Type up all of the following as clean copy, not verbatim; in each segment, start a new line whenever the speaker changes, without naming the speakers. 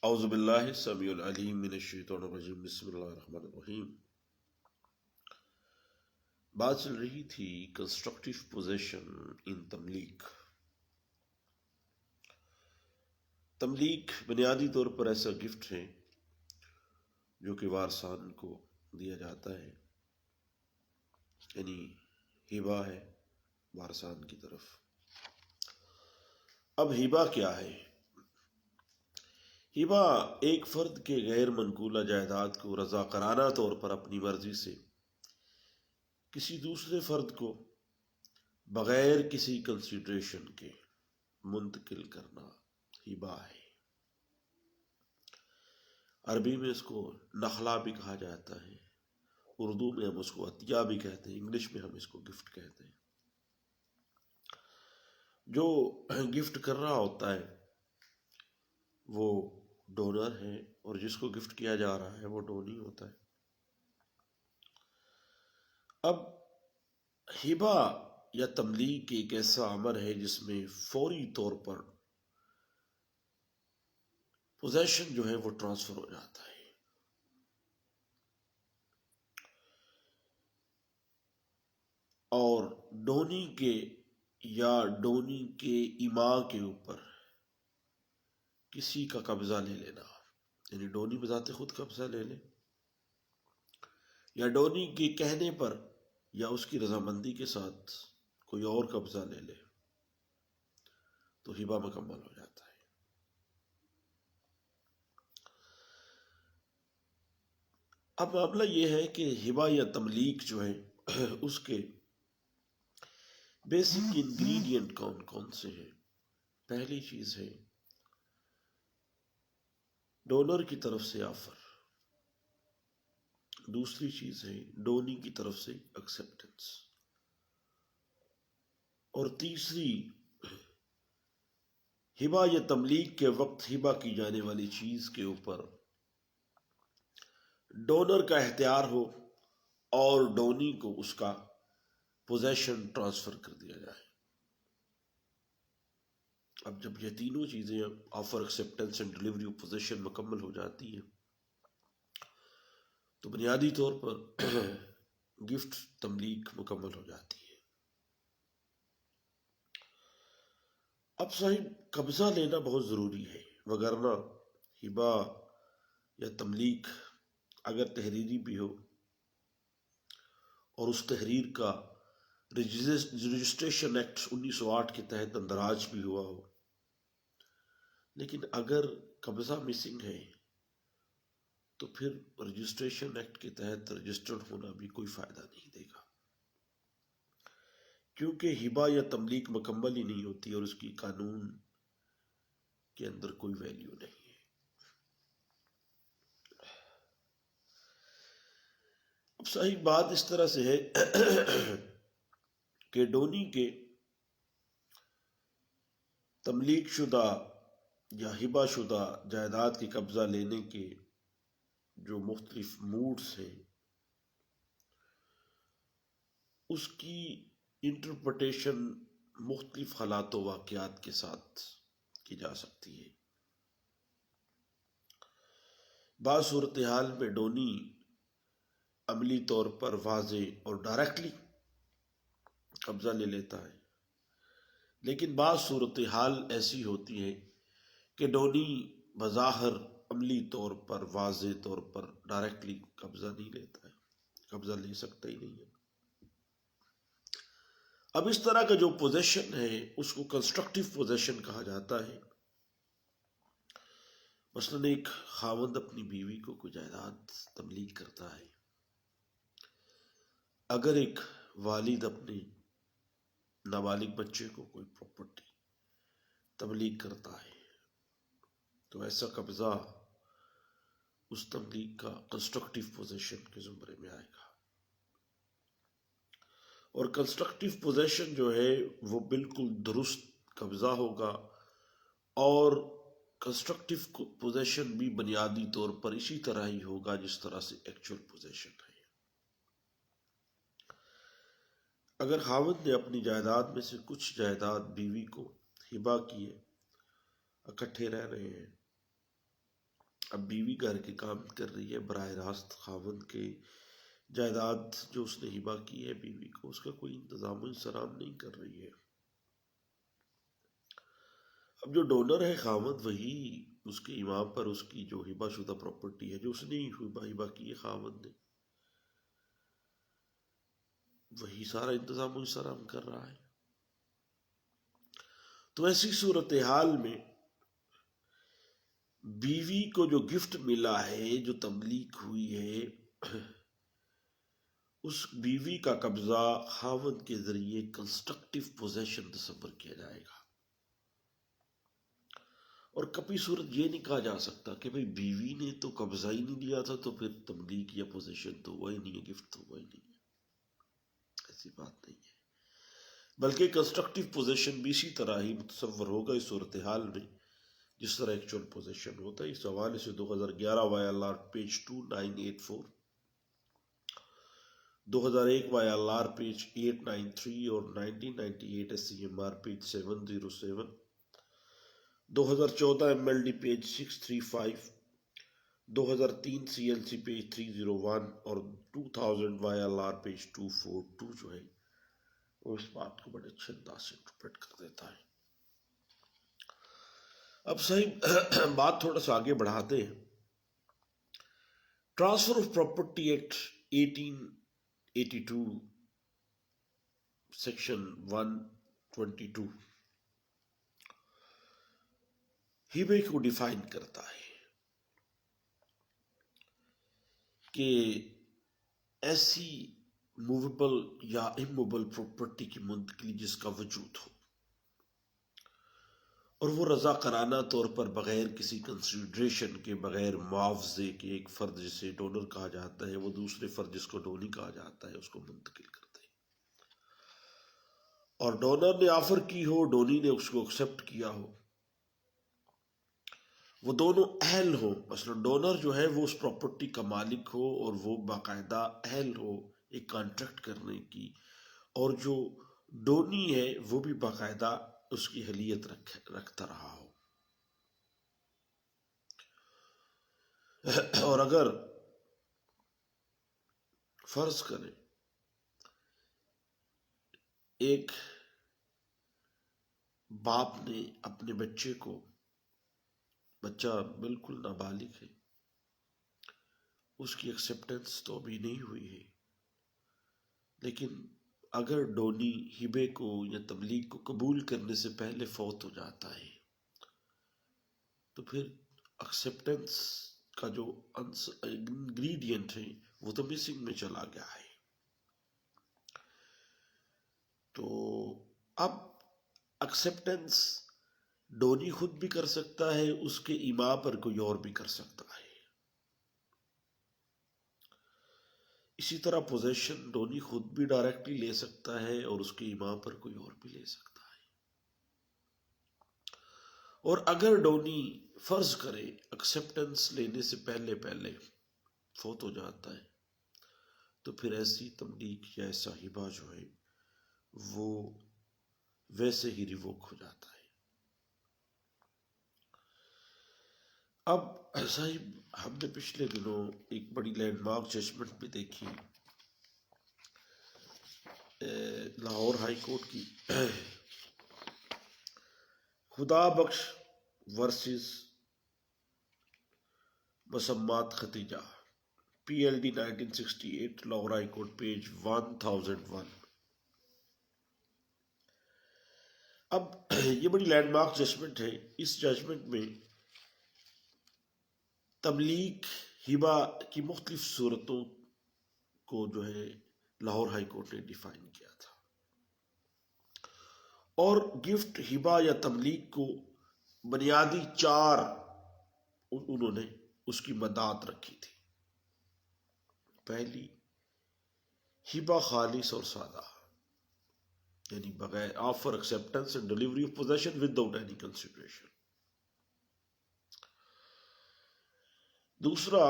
اعوذ باللہ السمیع العلیم من الشیطان الرجیم بسم اللہ الرحمن الرحیم۔ بات چل رہی تھی کنسٹرکٹیو پوزیشن ان تملیک۔ تملیک بنیادی طور پر ایسا گفٹ ہے جو کہ وارثان کو دیا جاتا ہے، یعنی ہبہ ہے وارثان کی طرف۔ اب ہبہ کیا ہے؟ ہبہ ایک فرد کے غیر منقولہ جائیداد کو رضاکارانہ طور پر اپنی مرضی سے کسی دوسرے فرد کو بغیر کسی کنسیڈریشن کے منتقل کرنا ہبہ ہے۔ عربی میں اس کو نخلا بھی کہا جاتا ہے، اردو میں ہم اس کو عطیہ بھی کہتے ہیں، انگلش میں ہم اس کو گفٹ کہتے ہیں۔ جو گفٹ کر رہا ہوتا ہے وہ ڈونر ہے اور جس کو گفٹ کیا جا رہا ہے وہ ڈونی ہوتا ہے۔ اب ہبہ یا تملیک ایک ایسا عمل ہے جس میں فوری طور پر پوزیشن جو ہے وہ ٹرانسفر ہو جاتا ہے، اور ڈونی کے یا ڈونی کے ایما کے اوپر کسی کا قبضہ لے لینا، یعنی ڈونی بذات خود قبضہ لے لے یا ڈونی کے کہنے پر یا اس کی رضامندی کے ساتھ کوئی اور قبضہ لے لے، تو ہبہ مکمل ہو جاتا ہے۔ اب معاملہ یہ ہے کہ ہبہ یا تملیک جو ہے اس کے بیسک انگریڈینٹ کون کون سے ہیں؟ پہلی چیز ہے ڈونر کی طرف سے آفر، دوسری چیز ہے ڈونی کی طرف سے ایکسیپٹنس، اور تیسری ہبہ یا تملیک کے وقت ہبہ کی جانے والی چیز کے اوپر ڈونر کا اختیار ہو اور ڈونی کو اس کا پوزیشن ٹرانسفر کر دیا جائے۔ اب جب یہ تینوں چیزیں offer, acceptance and delivery of position مکمل ہو جاتی ہیں تو بنیادی طور پر گفٹ تملیک مکمل ہو جاتی ہے۔ اب صاحب قبضہ لینا بہت ضروری ہے، وگرنہ ہبہ یا تملیک اگر تحریری بھی ہو اور اس تحریر کا رجسٹریشن ایکٹ 1908 کے تحت اندراج بھی ہوا ہو، لیکن اگر قبضہ مسنگ ہے تو پھر رجسٹریشن ایکٹ کے تحت رجسٹرڈ ہونا بھی کوئی فائدہ نہیں دے گا، کیونکہ ہبہ یا تملیک مکمل ہی نہیں ہوتی اور اس کی قانون کے اندر کوئی ویلیو نہیں ہے۔ اب صحیح بات اس طرح سے ہے کہ ڈونی کے تملیک شدہ یا ہبہ شدہ جائیداد کی قبضہ لینے کے جو مختلف موڈز ہیں اس کی انٹرپریٹیشن مختلف حالات و واقعات کے ساتھ کی جا سکتی ہے۔ بعض صورتحال میں ڈونی عملی طور پر واضح اور ڈائریکٹلی قبضہ لے لیتا ہے، لیکن بعض صورتحال ایسی ہوتی ہے کہ ڈونی بظاہر عملی طور پر واضح طور پر ڈائریکٹلی قبضہ نہیں لیتا ہے، قبضہ لے سکتا ہی نہیں ہے۔ اب اس طرح کا جو پوزیشن ہے اس کو کنسٹرکٹیو پوزیشن کہا جاتا ہے۔ مثلاً ایک خاوند اپنی بیوی کو کوئی جائیداد تملیک کرتا ہے، اگر ایک والد اپنے نابالغ بچے کو کوئی پراپرٹی تملیک کرتا ہے تو ایسا قبضہ اس تملیک کا کنسٹرکٹیو پوزیشن کے زمرے میں آئے گا، اور کنسٹرکٹیو پوزیشن جو ہے وہ بالکل درست قبضہ ہوگا، اور کنسٹرکٹیو پوزیشن بھی بنیادی طور پر اسی طرح ہی ہوگا جس طرح سے ایکچوئل پوزیشن ہے۔ اگر خاوند نے اپنی جائیداد میں سے کچھ جائیداد بیوی کو ہبہ کیے، اکٹھے رہ رہے ہیں، اب بیوی گھر کے کام کر رہی ہے، براہ راست خاوند کے جائیداد جو اس نے ہبہ کی ہے بیوی کو، اس کا کوئی انتظام و انصرام نہیں کر رہی ہے۔ اب جو ڈونر ہے خاوند، وہی اس کے امام پر اس کی جو ہبہ شدہ پراپرٹی ہے، جو اس نے ہبہ کی ہے خاوند نے، وہی سارا انتظام و انصرام کر رہا ہے۔ تو ایسی صورتحال میں بیوی کو جو گفٹ ملا ہے، جو تملیک ہوئی ہے، اس بیوی کا قبضہ خاوند کے ذریعے کنسٹرکٹیو پوزیشن تصور کیا جائے گا، اور کبھی صورت یہ نہیں کہا جا سکتا کہ بھئی بیوی نے تو قبضہ ہی نہیں لیا تھا تو پھر تملیک یا پوزیشن تو ہوا ہی نہیں ہے، گفٹ تو ہوا ہی نہیں ہے۔ ایسی بات نہیں ہے، بلکہ کنسٹرکٹیو پوزیشن بھی اسی طرح ہی متصور ہوگا اس صورتحال میں جس طرح ایکچوئل پوزیشن ہوتا ہے۔ اس حوالے سے 2011 YLR پیج 2984، 2001 YLR پیج 893 اور 1998 SCMR page 707، 2014 MLD page 635، 2003 CLC page 301 اور 2000 YLR پیج 242 جو ہے وہ اس بات کو بڑے اچھے انداز سے انٹرپریٹ کر دیتا ہے۔ اب صحیح بات تھوڑا سا آگے بڑھاتے ہیں۔ Transfer of property act 1882 section 122 ہبے کو ڈیفائن کرتا ہے کہ ایسی موویبل یا اموویبل پراپرٹی کی منتقلی جس کا وجود ہو اور وہ رضاکارانہ طور پر بغیر کسی کنسیڈریشن کے، بغیر معاوضے کے، ایک فرد جسے ڈونر کہا جاتا ہے وہ دوسرے فرد جس کو ڈونی کہا جاتا ہے اس کو منتقل کرتے ہیں، اور ڈونر نے آفر کی ہو، ڈونی نے اس کو ایکسیپٹ کیا ہو، وہ دونوں اہل ہو۔ مثلا ڈونر جو ہے وہ اس پراپرٹی کا مالک ہو اور وہ باقاعدہ اہل ہو ایک کانٹریکٹ کرنے کی، اور جو ڈونی ہے وہ بھی باقاعدہ اس کی اہلیت رکھتا رہا ہو۔ اور اگر فرض کریں ایک باپ نے اپنے بچے کو، بچہ بالکل نابالغ ہے، اس کی ایکسیپٹنس تو ابھی نہیں ہوئی ہے، لیکن اگر ڈونی ہبے کو یا تملیک کو قبول کرنے سے پہلے فوت ہو جاتا ہے تو پھر ایکسیپٹنس کا جو انگریڈینٹ ہے وہ تو مسنگ میں چلا گیا ہے۔ تو اب ایکسیپٹنس ڈونی خود بھی کر سکتا ہے، اس کے ایما پر کوئی اور بھی کر سکتا ہے۔ اسی طرح پوزیشن ڈونی خود بھی ڈائریکٹلی لے سکتا ہے اور اس کے ایما پر کوئی اور بھی لے سکتا ہے۔ اور اگر ڈونی فرض کرے ایکسیپٹنس لینے سے پہلے فوت ہو جاتا ہے تو پھر ایسی تملیک یا ایسا ہبہ جو ہے وہ ویسے ہی ریووک ہو جاتا ہے۔ اب صاحب ہم نے پچھلے دنوں ایک بڑی لینڈ مارک ججمنٹ بھی دیکھی لاہور ہائی کورٹ کی، خدا بخش ورسز مسمات Khatija, PLD 1968، Lahore high court page 1001۔ اب یہ بڑی لینڈ مارک ججمنٹ ہے۔ اس ججمنٹ میں تملیک ہبہ کی مختلف صورتوں کو جو ہے لاہور ہائی کورٹ نے ڈیفائن کیا تھا، اور گفٹ، ہبہ یا تملیک کو بنیادی 4 انہوں نے اس کی مدات رکھی تھی۔ پہلی، ہبہ خالص اور سادہ، یعنی بغیر offer, acceptance and delivery of position without any consideration. دوسرا،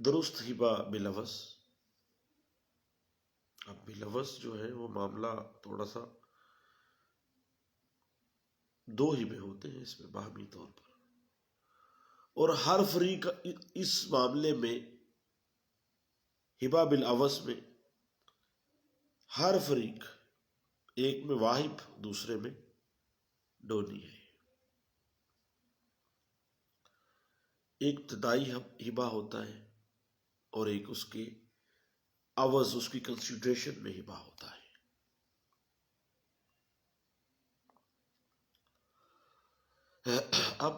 درست ہبہ بلفظ۔ اب بلفظ جو ہے وہ معاملہ تھوڑا سا، 2 ہبے ہوتے ہیں اس میں باہمی طور پر۔ اور ہر فریق اس معاملے میں ہبہ بالعوض میں ہر فریق، ایک میں واہب دوسرے میں ڈونی ہے. ایک ابتدائی ہبہ ہوتا ہے اور ایک اس کے عوض، اس کی کنسیڈریشن میں ہبہ ہوتا ہے. اب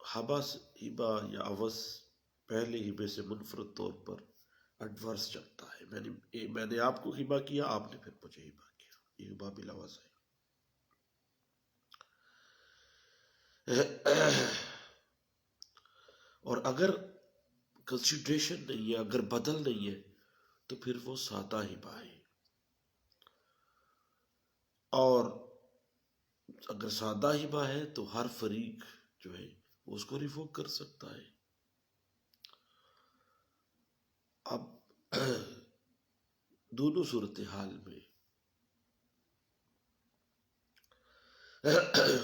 ہبہ یا عوض پہلے ہبے سے منفرد طور پر ایڈورس چلتا ہے. میں نے آپ کو ہبہ کیا، آپ نے پھر مجھے ہبہ کیا، یہ ہبہ بالعوض ہے. اور اگر کنسیڈریشن نہیں ہے، اگر بدل نہیں ہے، تو پھر وہ سادہ ہبہ ہے. اور اگر سادہ ہبہ ہے تو ہر فریق جو ہے وہ اس کو ریووک کر سکتا ہے. اب دونوں صورتحال میں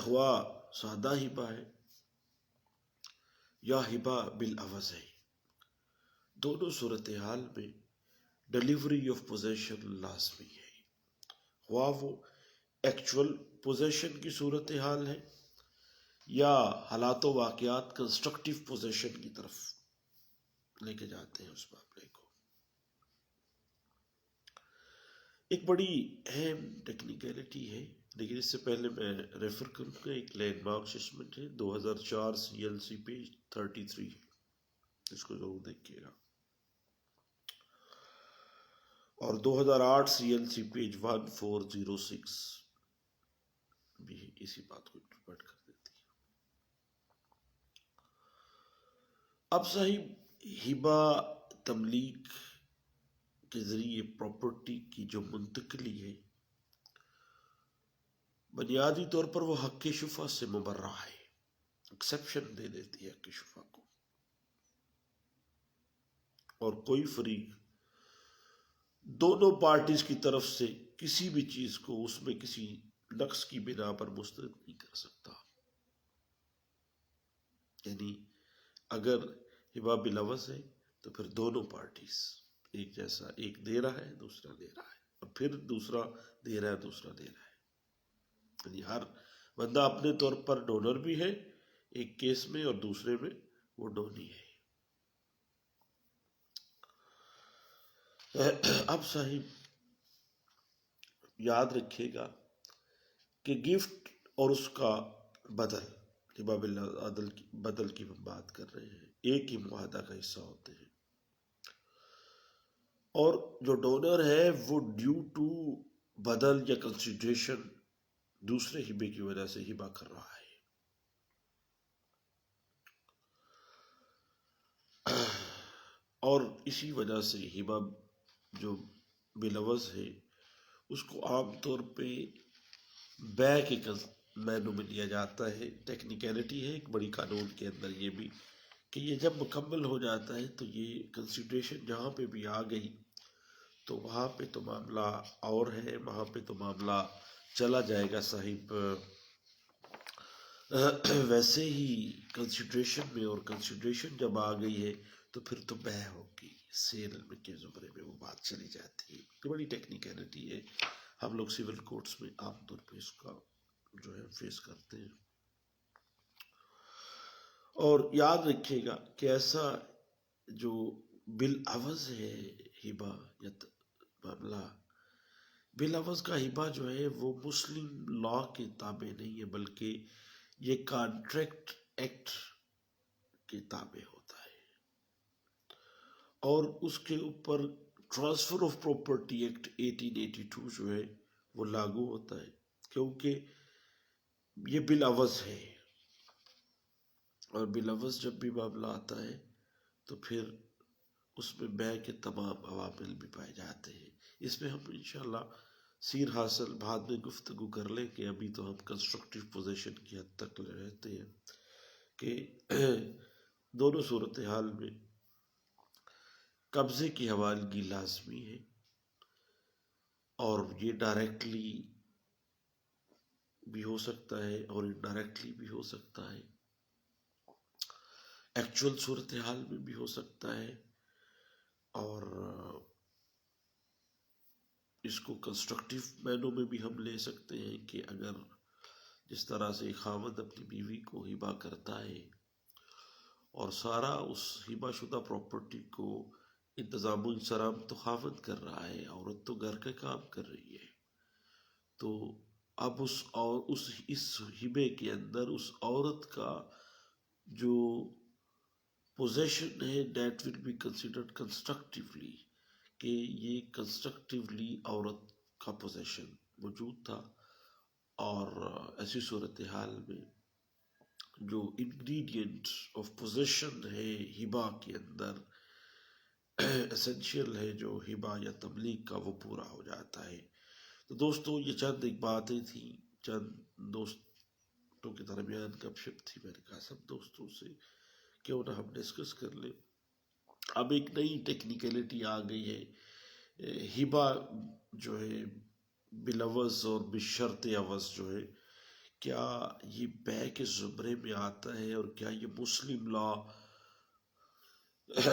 ہوا سادہ ہبہ ہے یا ہبہ بالعوض ہے، دونوں صورتحال میں ڈیلیوری آف پوزیشن لازمی ہے. ہوا وہ ایکچول پوزیشن کی صورتحال ہے یا حالات و واقعات کنسٹرکٹیو پوزیشن کی طرف لے کے جاتے ہیں اس معاملے کو. ایک بڑی اہم ٹیکنیکلٹی ہے، لیکن اس سے پہلے میں ریفر کروں گا ایک لینڈ مارک اسسمنٹ ہے 2004 CLC پیج 33، اس کو ضرور دیکھیے گا. اور 2008 CLC پیج 1406 بھی اسی بات کو انٹرپریٹ کر دیتی ہے. اب صاحب ہبہ تملیک کے ذریعے پراپرٹی کی جو منتقلی ہے، بنیادی طور پر وہ حق شفا سے مبرہ ہے، ایکسیپشن دے دیتی ہے حق شفا کو. اور کوئی فریق دونوں پارٹیز کی طرف سے کسی بھی چیز کو اس میں کسی نقص کی بنا پر مسترد نہیں کر سکتا. یعنی اگر ہبہ بالعوض ہے تو پھر دونوں پارٹیز ایک جیسا، ایک دے رہا ہے دوسرا دے رہا ہے، اور پھر دوسرا دے رہا ہے دوسرا دے رہا ہے. یعنی ہر بندہ اپنے طور پر ڈونر بھی ہے ایک کیس میں، اور دوسرے میں وہ ڈونی ہے. اب صاحب یاد رکھیے گا کہ گفٹ اور اس کا بدل، ہبہ بدل کی ہم بات کر رہے ہیں، ایک ہی معاہدہ کا حصہ ہوتے ہیں. اور جو ڈونر ہے وہ ڈیو ٹو بدل یا کنسیڈریشن دوسرے ہبے کی وجہ سے ہبہ کر رہا ہے. اور اسی وجہ سے ہبہ جو بالعوض ہے اس کو عام طور پہ بے کے معنوں میں لیا جاتا ہے. ٹیکنیکلٹی ہے ایک بڑی قانون کے اندر یہ بھی، کہ یہ جب مکمل ہو جاتا ہے تو یہ کنسیڈریشن جہاں پہ بھی آ گئی تو وہاں پہ تو معاملہ اور ہے، وہاں پہ تو معاملہ چلا جائے گا صاحب ویسے ہی کنسیڈریشن میں. اور کنسیڈریشن جب آ گئی ہے تو پھر تو بے ہوگی، سیل کے زمرے میں وہ بات چلی جاتی ہے. یہ بڑی ٹیکنیکلٹی ہے، ہم لوگ سول کورٹس میں عام طور پہ اس کا جو ہے فیس کرتے ہیں. اور یاد رکھیے گا کہ ایسا جو بالعوض ہے ہبہ یا معاملہ، بالعوض کا ہبہ جو ہے وہ مسلم لا کے تابع نہیں ہے، بلکہ یہ کانٹریکٹ ایکٹ کے تابع ہوتا ہے. اور اس کے اوپر ٹرانسفر آف پراپرٹی ایکٹ 1882 جو ہے وہ لاگو ہوتا ہے، کیونکہ یہ بالعوض ہے. اور بالعوض جب بھی معاملہ آتا ہے تو پھر اس میں بے کے تمام عوامل بھی پائے جاتے ہیں. اس میں ہم انشاءاللہ سیر حاصل بعد میں گفتگو کر لیں، کہ ابھی تو ہم کنسٹرکٹیو پوزیشن کی حد تک رہتے ہیں کہ دونوں صورتحال میں قبضے کی حوالگی لازمی ہے، اور یہ ڈائریکٹلی بھی ہو سکتا ہے اور انڈائریکٹلی بھی ہو سکتا ہے. ایکچول صورتحال میں بھی ہو سکتا ہے، اور اس کو کنسٹرکٹیو مینوں میں بھی ہم لے سکتے ہیں کہ اگر جس طرح سے خاوند اپنی بیوی کو ہبہ کرتا ہے اور سارا اس ہبہ شدہ پراپرٹی کو انتظام و انصرام تو خاوند کر رہا ہے، عورت تو گھر کا کام کر رہی ہے، تو اب اس ہبے کے اندر اس عورت کا جو پوزیشن ہے that will be considered constructively, کہ یہ کنسٹرکٹیولی عورت کا پوزیشن موجود تھا، اور ایسی صورتحال میں جو انگریڈینٹ آف پوزیشن ہے ہبا کے اندر اسینشیل ہے جو ہبا یا تبلیغ کا، وہ پورا ہو جاتا ہے۔ تو دوستو یہ چند ایک باتیں تھیں، چند دوستوں کے درمیان گپ شپ تھی، میں نے کہا سب دوستوں سے کیوں نہ ہم ڈسکس کر لیں۔ اب ایک نئی ٹیکنیکلٹی آ گئی ہے، ہبا جو ہے بلوز اور بشرط عوض جو ہے، کیا یہ بے کے زمرے میں آتا ہے اور کیا یہ مسلم لا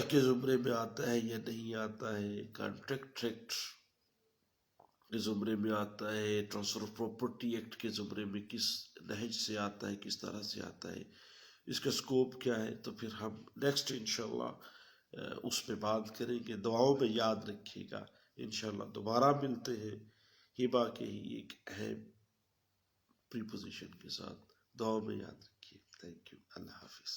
کے زمرے میں آتا ہے یا نہیں آتا ہے، کانٹریکٹ ایکٹ کے زمرے میں آتا ہے، ٹرانسفر آف پراپرٹی ایکٹ کے زمرے میں کس نہج سے آتا ہے، کس طرح سے آتا ہے، اس کا سکوپ کیا ہے، تو پھر ہم نیکسٹ انشاءاللہ اس پہ بات کریں گے۔ دعاؤں میں یاد رکھیے گا، انشاءاللہ دوبارہ ملتے ہیں ہبا کے ہی ایک اہم پریپوزیشن کے ساتھ۔ دعاؤں میں یاد رکھیے۔ تھینک یو، اللہ حافظ۔